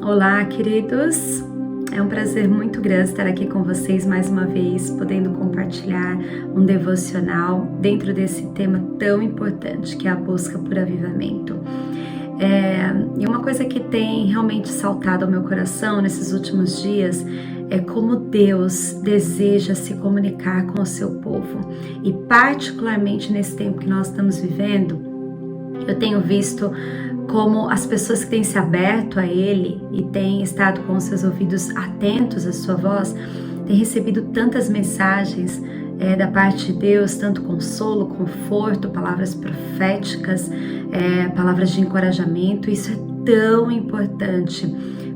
Olá, queridos! É um prazer muito grande estar aqui com vocês mais uma vez, podendo compartilhar um devocional dentro desse tema tão importante, que é a busca por avivamento. E uma coisa que tem realmente saltado ao meu coração nesses últimos dias é como Deus deseja se comunicar com o seu povo. E particularmente nesse tempo que nós estamos vivendo, eu tenho visto como as pessoas que têm se aberto a Ele e têm estado com os seus ouvidos atentos à sua voz, têm recebido tantas mensagens da parte de Deus, tanto consolo, conforto, palavras proféticas, palavras de encorajamento. Isso é tão importante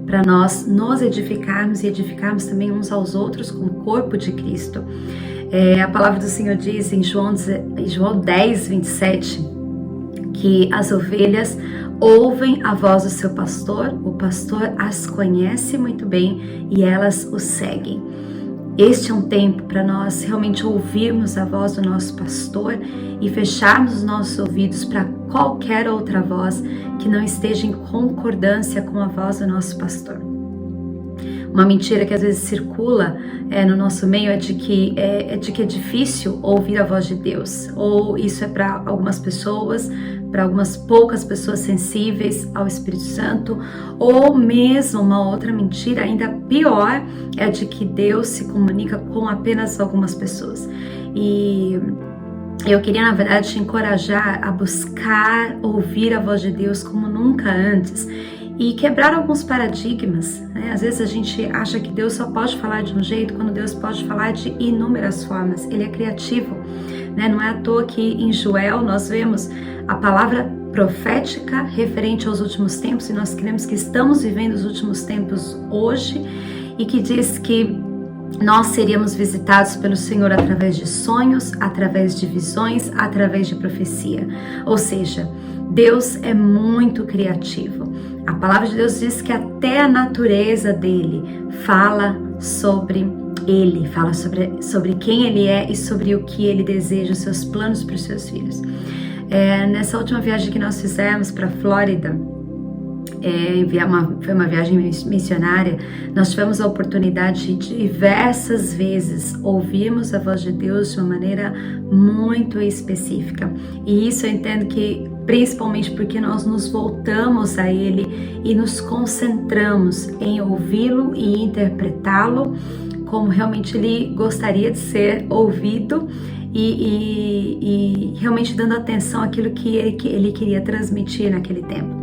para nós nos edificarmos e edificarmos também uns aos outros como corpo de Cristo. A palavra do Senhor diz em João 10, 27, que as ovelhas ouvem a voz do seu pastor, o pastor as conhece muito bem e elas o seguem. Este é um tempo para nós realmente ouvirmos a voz do nosso pastor e fecharmos os nossos ouvidos para qualquer outra voz que não esteja em concordância com a voz do nosso pastor. Uma mentira que às vezes circula no nosso meio é de que é difícil ouvir a voz de Deus, ou isso é para algumas pessoas, para algumas poucas pessoas sensíveis ao Espírito Santo, ou mesmo uma outra mentira ainda pior é de que Deus se comunica com apenas algumas pessoas. E eu queria, na verdade, te encorajar a buscar ouvir a voz de Deus como nunca antes e quebrar alguns paradigmas, né? Às vezes a gente acha que Deus só pode falar de um jeito, quando Deus pode falar de inúmeras formas. Ele é criativo, né? Não é à toa que em Joel nós vemos a palavra profética referente aos últimos tempos, e nós cremos que estamos vivendo os últimos tempos hoje, e que diz que nós seríamos visitados pelo Senhor através de sonhos, através de visões, através de profecia. Ou seja, Deus é muito criativo. A palavra de Deus diz que até a natureza dele fala sobre ele, fala sobre quem ele é e sobre o que ele deseja, os seus planos para os seus filhos. Nessa última viagem que nós fizemos para a Flórida, foi uma viagem missionária, nós tivemos a oportunidade de diversas vezes ouvirmos a voz de Deus de uma maneira muito específica. E isso eu entendo que principalmente porque nós nos voltamos a Ele e nos concentramos em ouvi-lo e interpretá-lo como realmente Ele gostaria de ser ouvido, e realmente dando atenção àquilo que ele queria transmitir naquele tempo.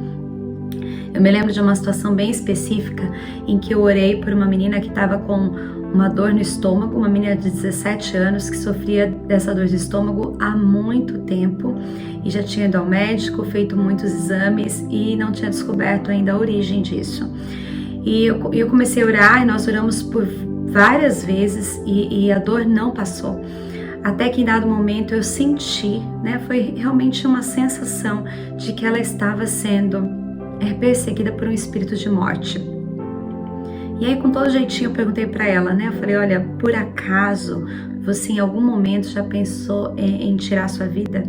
Eu me lembro de uma situação bem específica em que eu orei por uma menina que estava com uma dor no estômago, uma menina de 17 anos que sofria dessa dor de estômago há muito tempo e já tinha ido ao médico, feito muitos exames e não tinha descoberto ainda a origem disso. E eu comecei a orar e nós oramos por várias vezes e a dor não passou. Até que em dado momento eu senti, foi realmente uma sensação de que ela estava sendo perseguida por um espírito de morte. E aí, com todo jeitinho, eu perguntei para ela, eu falei, olha, por acaso você em algum momento já pensou em tirar sua vida?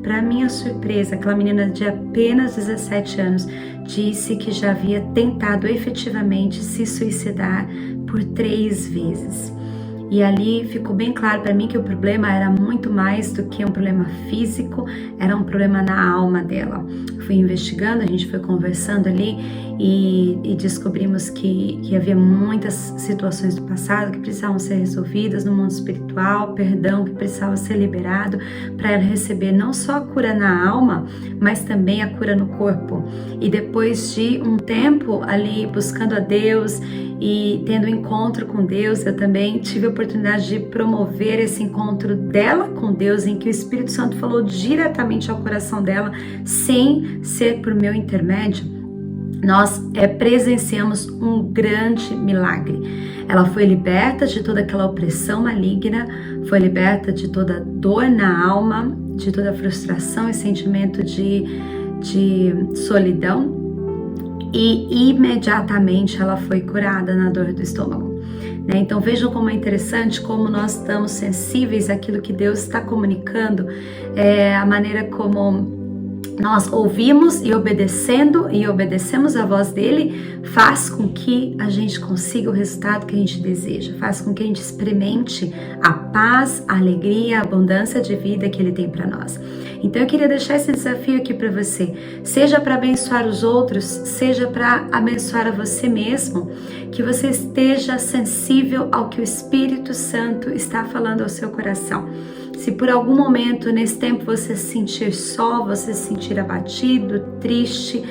Para minha surpresa, aquela menina de apenas 17 anos disse que já havia tentado efetivamente se suicidar por 3 vezes. E ali ficou bem claro para mim que o problema era muito mais do que um problema físico, era um problema na alma dela. Fui investigando, a gente foi conversando ali e descobrimos que havia muitas situações do passado que precisavam ser resolvidas no mundo espiritual, perdão que precisava ser liberado para ela receber não só a cura na alma, mas também a cura no corpo. E depois de um tempo ali buscando a Deus e tendo um encontro com Deus, eu também tive a oportunidade de promover esse encontro dela com Deus, em que o Espírito Santo falou diretamente ao coração dela, sem ser por meu intermédio. Nós presenciamos um grande milagre. Ela foi liberta de toda aquela opressão maligna, foi liberta de toda dor na alma, de toda frustração e sentimento de solidão, e imediatamente ela foi curada na dor do estômago. Então vejam como é interessante como nós estamos sensíveis àquilo que Deus está comunicando, a maneira como nós ouvimos e obedecemos a voz dele, faz com que a gente consiga o resultado que a gente deseja, faz com que a gente experimente a paz, a alegria, a abundância de vida que ele tem para nós. Então eu queria deixar esse desafio aqui para você, seja para abençoar os outros, seja para abençoar a você mesmo, que você esteja sensível ao que o Espírito Santo está falando ao seu coração. Se por algum momento nesse tempo você se sentir só, você se sentir abatido, triste,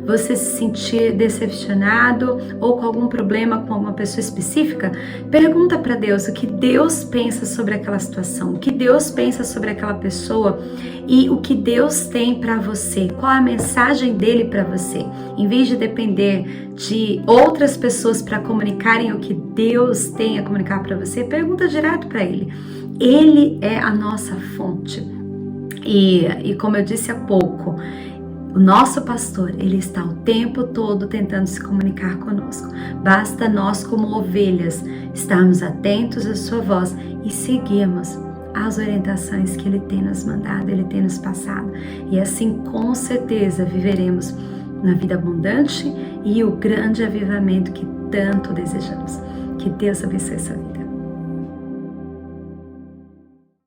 você se sentir decepcionado ou com algum problema com alguma pessoa específica, pergunta para Deus o que Deus pensa sobre aquela situação, o que Deus pensa sobre aquela pessoa e o que Deus tem para você, qual a mensagem dele para você. Em vez de depender de outras pessoas para comunicarem o que Deus tem a comunicar para você, pergunta direto para ele. Ele é a nossa fonte e como eu disse há pouco, o nosso pastor, ele está o tempo todo tentando se comunicar conosco. Basta nós, como ovelhas, estarmos atentos à sua voz e seguirmos as orientações que ele tem nos mandado, ele tem nos passado. E assim, com certeza, viveremos na vida abundante e o grande avivamento que tanto desejamos. Que Deus abençoe a sua vida.